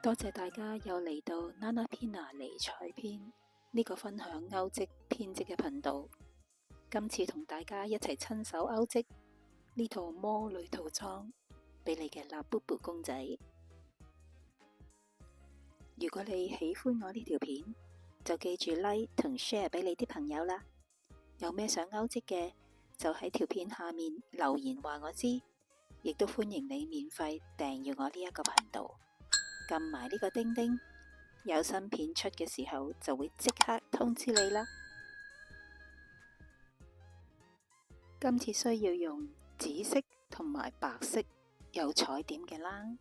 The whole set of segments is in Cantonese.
多謝大家又嚟到 Nana Pina 尼采篇呢個分享鈎織編織嘅頻道。今次同大家一齊親手鈎織呢套魔女套裝俾你嘅 Labubu 公仔。如果你喜歡我呢條片，就記住 like 同 share 俾你啲朋友啦。有咩想鈎織嘅，就喺條片下面留言話我知，亦都歡迎你免費訂閱我呢一個頻道，撳埋呢個叮叮，有新片出嘅時候就會即刻通知你啦。今次需要用紫色同埋白色有彩點嘅冷，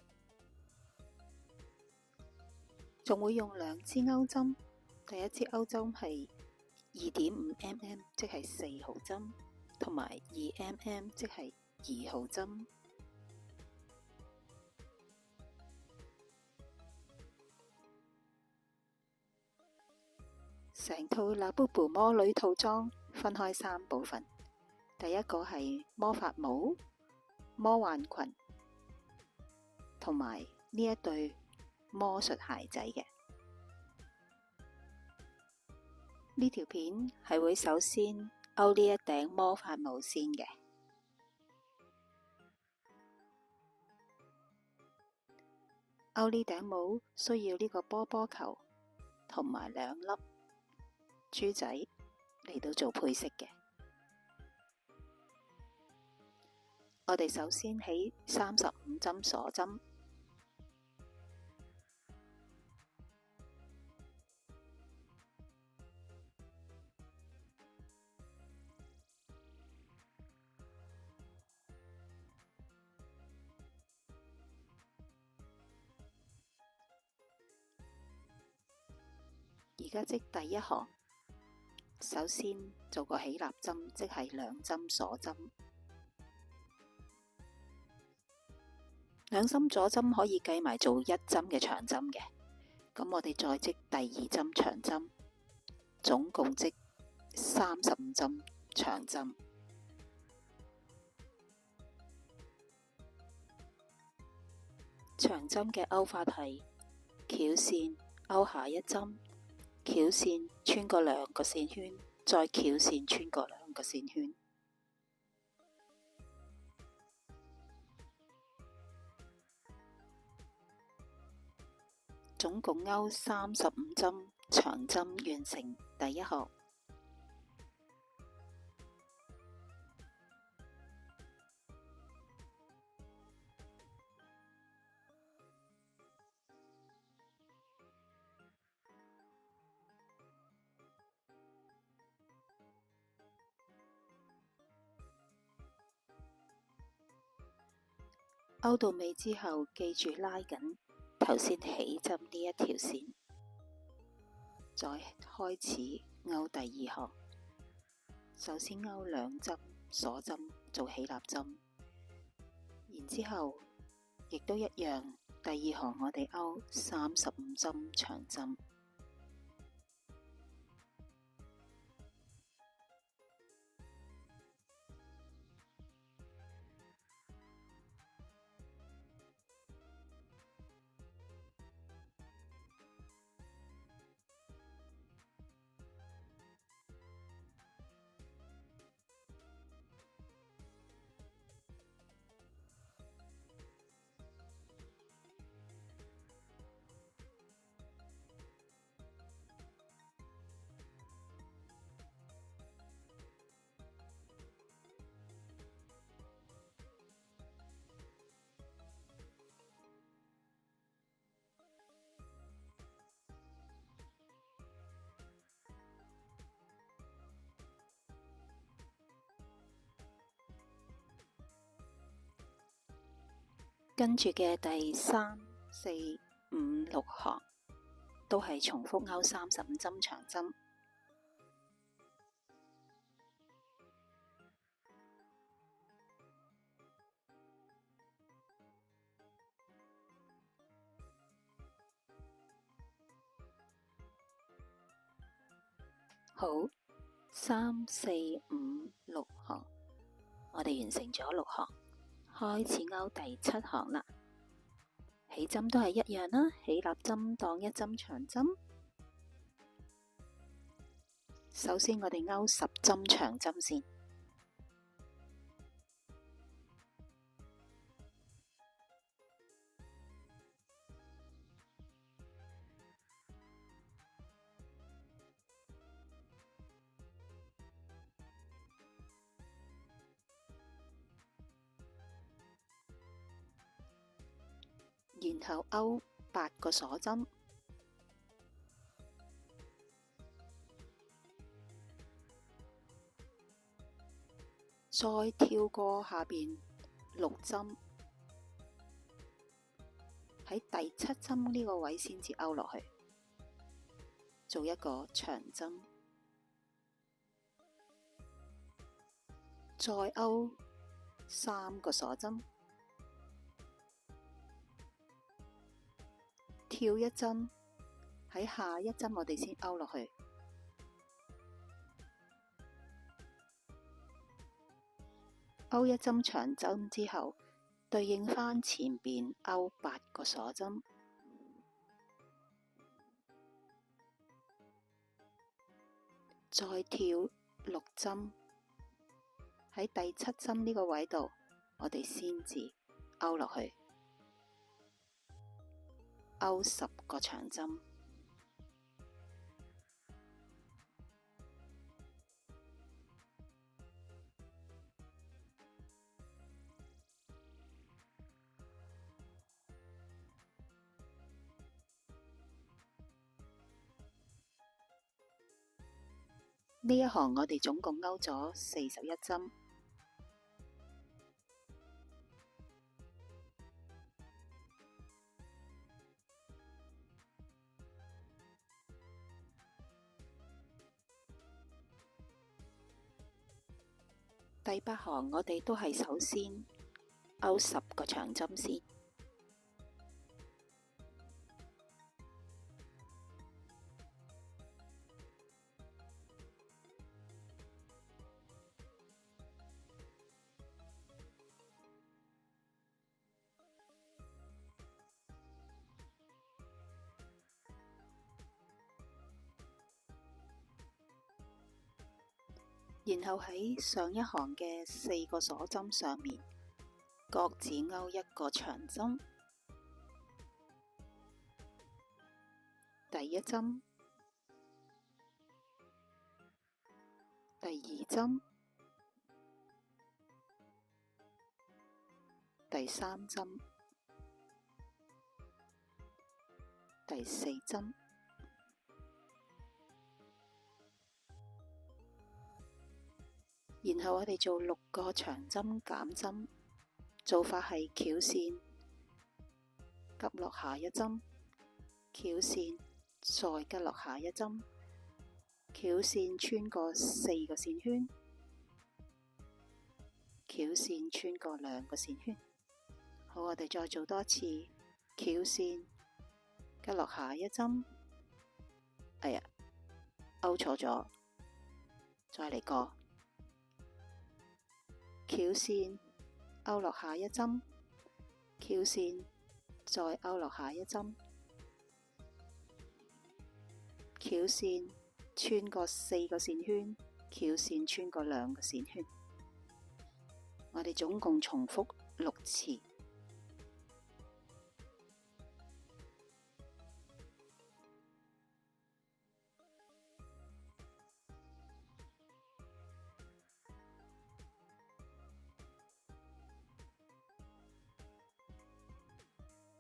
仲會用2支鈎針。第一支鈎針係2.5mm，即係4號針，同埋2mm，即係2號針。成套 Labubu 魔女套裝分開3部分，第一個係魔法帽、魔幻裙，同埋呢一對魔術鞋仔嘅。呢條片係會首先鈎呢一頂魔法帽先嘅，鈎呢頂帽需要呢個波波球同埋2粒珠仔嚟到做配飾嘅。我哋首先起35針鎖針，而家織第一行，首先做個起立針，即係2針鎖針。2針鎖針可以計埋做1針嘅長針嘅。咁我哋再織第2針長針，總共織35針長針。長針嘅鈎法係翹線鈎下1針，翹線穿過2個線圈，再翹線穿過2個線圈。總共鈎35針長針，完成第一行。鈎到尾之後，記住拉緊頭先起針呢一條線，再開始鈎第2行。首先鈎2針鎖針做起立針，然之後亦都一樣，第2行我哋鈎35針長針。跟住嘅第3、4、5、6行都係重複鈎35針長針。好，3、4、5、6行，我哋完成咗6行，開始鈎第7行啦。起針都係一樣啦，起立針當一針長針。首先我哋勾10針長針先，然後勾8個鎖針，再跳過下邊6針，喺第7針呢個位先至勾落去，做一個長針，再勾3個鎖針，跳一針，喺下一針我哋先勾落去，勾一針長針之後，對應返前邊勾8個鎖針，再跳6針，喺第7針呢個位度，我哋先至勾落去，勾10個長針。呢一行我哋總共勾咗41針，第8行我哋都係首先勾10個長針先。然後喺上一行嘅4個鎖針上面，各自勾1個長針。第1針、第2針、第3針、第4針。然後我哋做6個長針減針，做法係翹線，急落下一針，翹線，再急落下一針，翹線穿過4個線圈，翹線穿過2個線圈。好，我哋再做多次，翹線，急落下一針，哎呀，勾錯咗，再嚟過。翹線，勾落下一針，翹線，再勾落下一針，翹線，穿過4個線圈，翹線穿過2個線圈。我哋總共重複6次。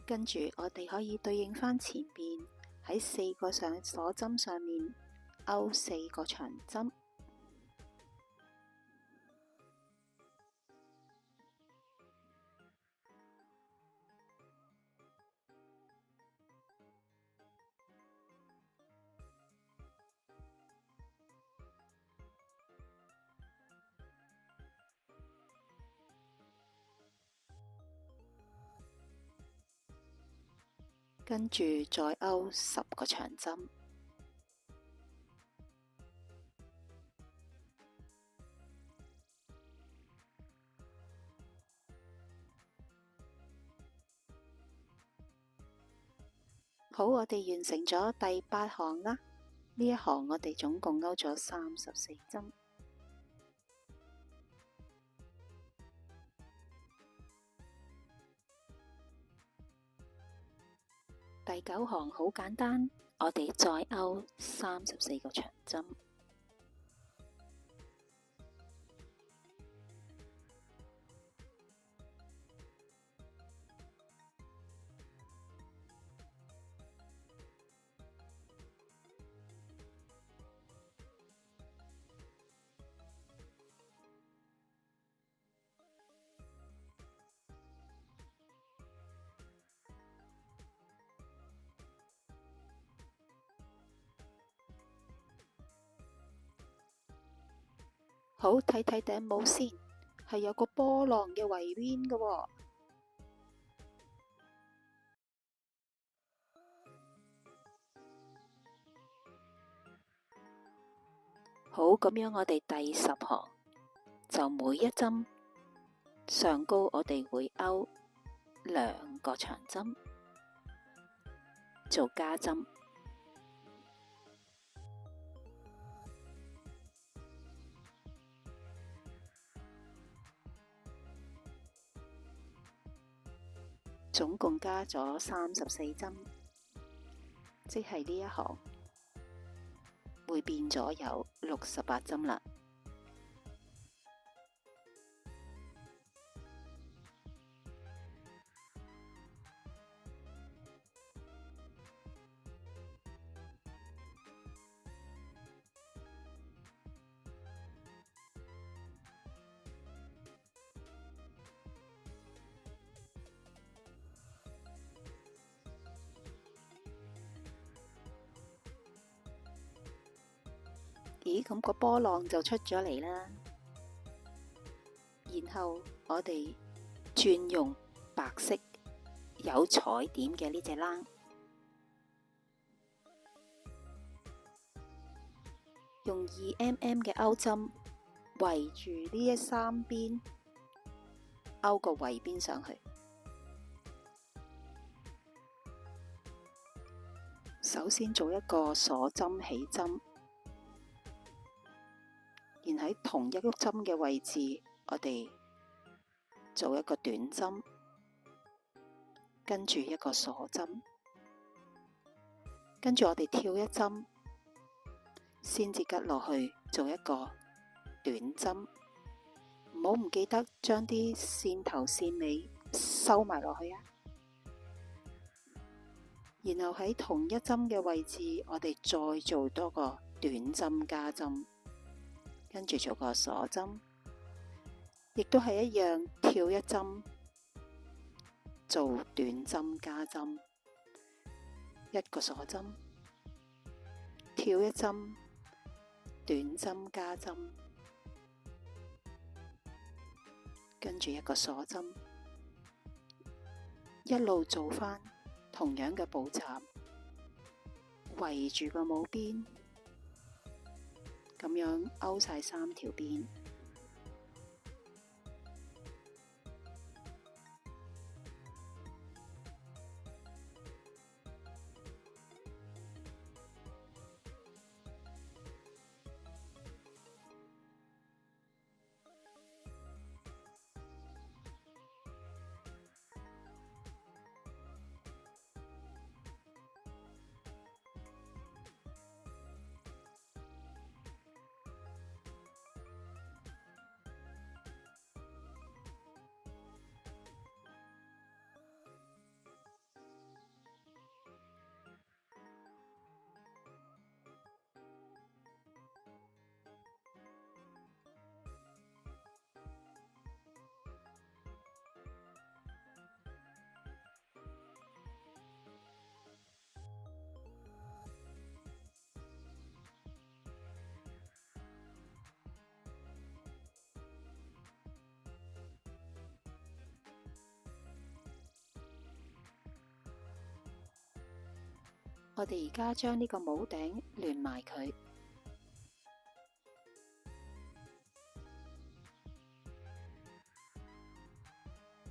跟住我哋可以對應返前邊喺4個鎖針上面勾4個長針，跟住再勾10個長針。好，我哋完成咗第8行啦。呢一行我哋總共勾咗34針。第9行好簡單，我哋再勾34個長針。好，睇睇頂帽先，係有個波浪嘅圍邊嘅喎。好，咁樣我哋第10行就每一針上高我哋會勾2個長針做加針。總共加咗34針，即係呢一行會變咗有68針啦。咦，咁個波浪就出咗嚟啦。然後我哋轉用白色有彩點嘅呢隻冷，用2mm 嘅勾針圍住呢3邊，勾個圍邊上去。首先做一個鎖針起針。然喺同一個針嘅位置，我哋做一個短針，跟住一個鎖針，跟住我哋跳一針，先至吉落去做一個短針。唔好唔記得將啲線頭線尾收埋落去啊！然後喺同一針嘅位置，我哋再做多個短針加針。跟住做個鎖針，亦都係一樣，跳一針做短針加針，一個鎖針，跳一針，短針加針，跟住一個鎖針，一路做返同樣嘅步驟，圍住個帽邊。咁樣勾晒3條邊。我哋而家將呢個帽頂連埋佢，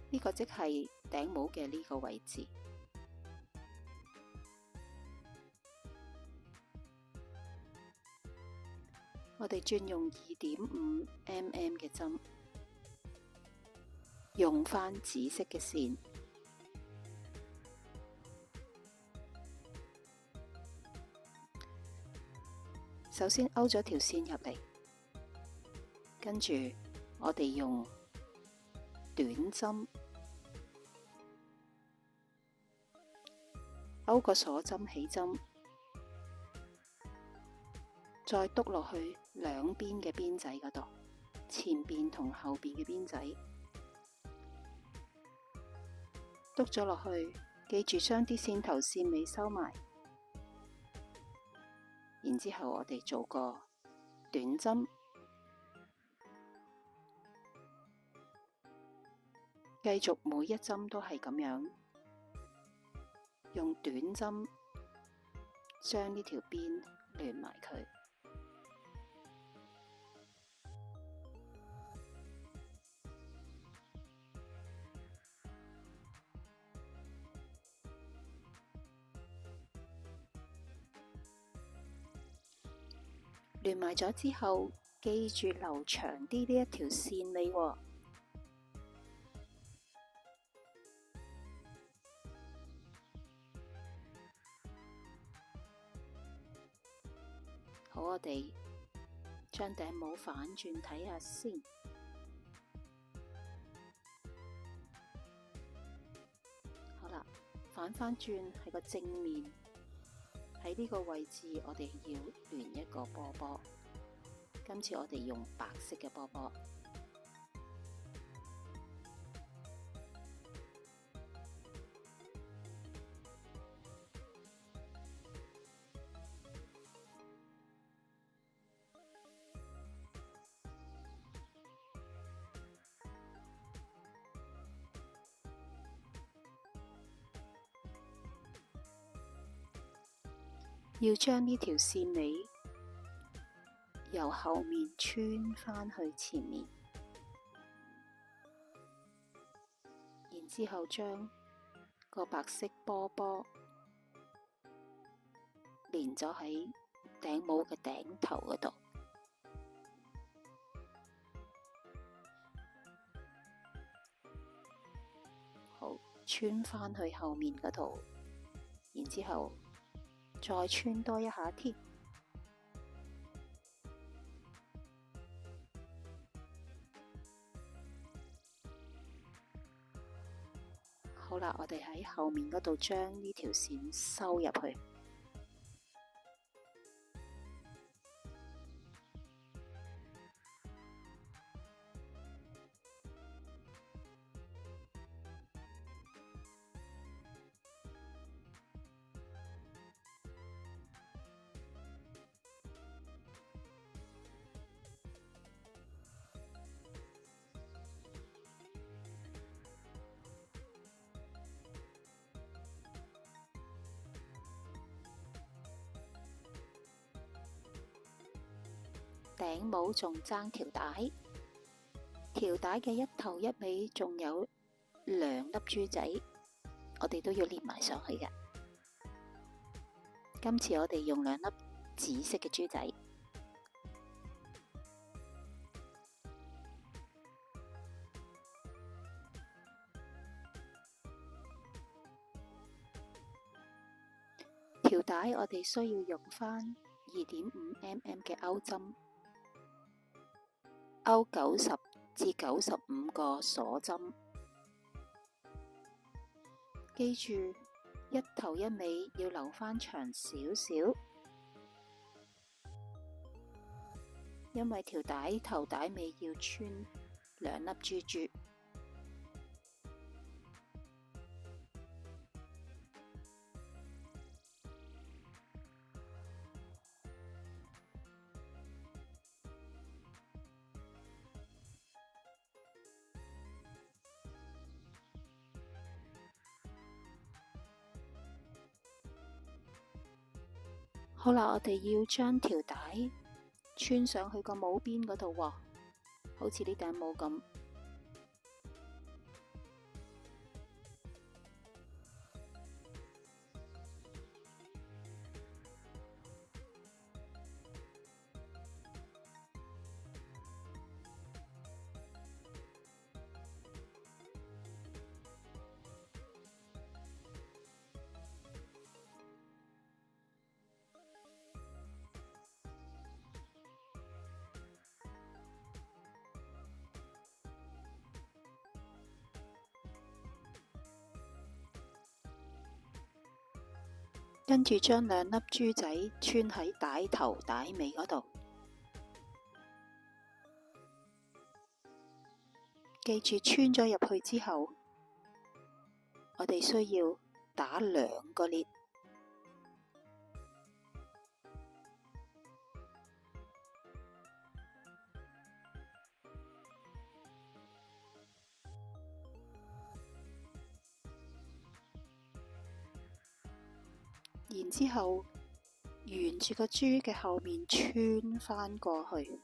呢個即係頂帽嘅呢個位置。我哋轉用2.5mm 嘅針，用返紫色嘅線。首先勾咗條線入嚟，跟住我哋用短針勾個鎖針起針，再篤落去兩邊嘅邊仔嗰度，前邊同後邊嘅邊仔篤咗落去，記住將啲線頭線尾收埋。然之後我哋做個短針，繼續每一針都係咁樣，用短針將呢條邊連埋佢。連埋咗之後，記住留長啲呢一條線尾喎。好，我哋將頂帽反轉睇下先。好啦，反返轉係個正面。喺呢個位置，我哋要連一個波波。今次我哋用白色嘅波波。要將呢條線尾由後面穿返去前面，然之後將個白色波波連咗喺頂帽嘅頂頭嗰度。好，穿返去後面嗰度，然之後再穿多一下添。好啦，我哋喺後面嗰度將呢條線收入去。頂帽仲爭條帶，條帶嘅一頭一尾仲有2粒珠仔，我哋都要連埋上去嘅。今次我哋用2粒紫色嘅珠仔。條帶我哋需要用返2.5mm 嘅鈎針，鈎90至95個鎖針。記住一頭一尾要留返長少少，因為條帶頭帶尾要穿2粒珠珠。好啦，我哋要將條帶穿上去個帽邊嗰度喎，好似呢頂帽咁。跟住將兩粒珠仔穿喺帶頭帶尾嗰度。記住穿咗入去之後，我哋需要打2個結。然之後沿住個珠嘅後面穿返過去。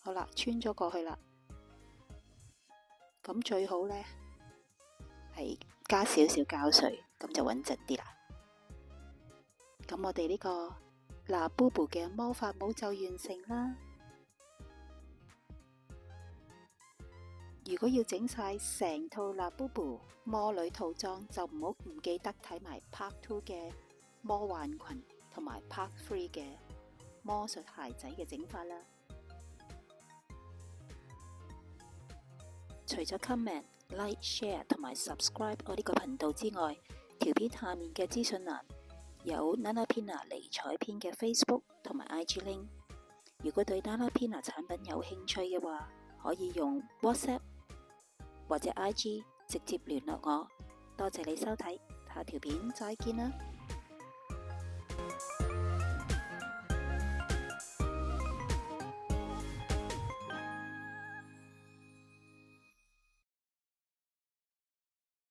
好啦，穿咗過去啦。咁最好呢係加少少膠水，咁就穩陣啲啦。咁我哋呢個拿布布嘅魔法帽就完成啦。如果要整晒成套拿布布魔女套裝，就唔好唔記得睇埋 Part 2嘅魔幻裙同埋 Part 3嘅魔術鞋仔嘅整法啦。除咗 comment、like、share 同埋 subscribe 我呢個頻道之外，條片下面嘅資訊欄有 Nanapina 尼彩編嘅 Facebook 同埋 IG link。如果對 Nanapina 產品有興趣嘅話，可以用 WhatsApp 或者 IG 直接聯絡我。多謝你收睇，下條片再見啦！